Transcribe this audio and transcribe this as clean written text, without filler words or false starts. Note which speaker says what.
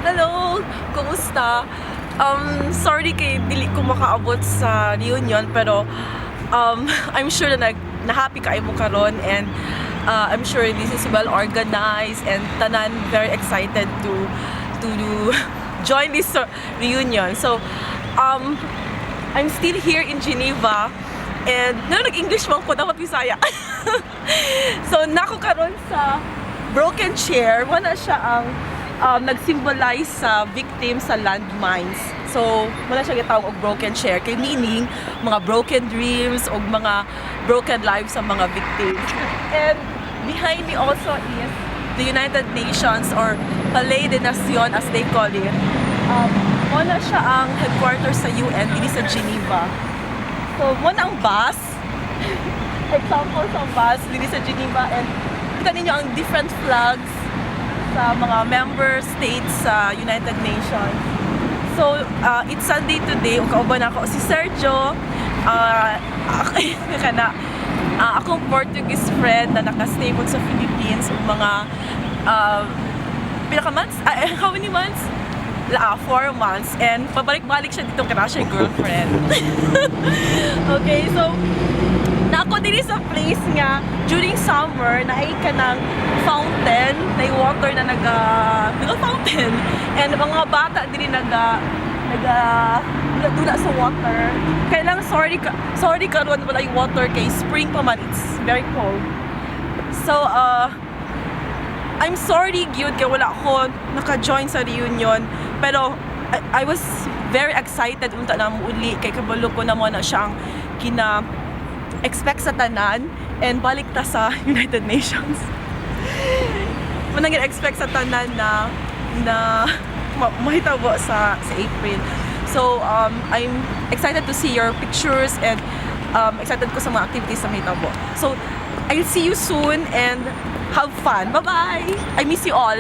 Speaker 1: Hello! Kumusta? Sorry kay dili ko makaabot sa reunion pero I'm sure na na-happy kayo mo karon and I'm sure this is well organized and tanan very excited to join this reunion. So I'm still here in Geneva and nag-English man ko dapat Bisaya. So nako karon sa broken chair, wala siya ang nag-symbolize sa victims sa landmines. So, wala siya gitawag og broken chair. Kay meaning, mga broken dreams o mga broken lives sa mga victims. And behind me also is the United Nations or Palais des Nations as they call it. Wala siya ang headquarters sa UN, dili sa Geneva. So, wala ang bus. Example sa bus, dili sa Geneva. And kita ninyo ang different flags sa mga member states sa United Nations. So, it's Sunday today. Kauban ako si Sergio. Akong Portuguese friend na nakastay po sa Philippines. Mga pinaka-months? How many months? 4 months. And pabalik-balik siya dito kaya siya girlfriend. Okay, so ako dili sa place nga during summer na ay ka ng fountain, na water na fountain and mga bata dili naga dula sa water. Kaya lang sorry karon wala yung water kay spring pa man, it's very cold. So I'm sorry gyud kay wala ako naka-join sa reunion pero I was very excited unta na mo uli kay kabalo ko na mo na siyang expect sa tanan and balik ta sa United Nations. Muna expect sa tanan na mahitabo sa April. So I'm excited to see your pictures and excited ko sa mga activities sa mahitabo. So I'll see you soon and have fun. Bye-bye! I miss you all!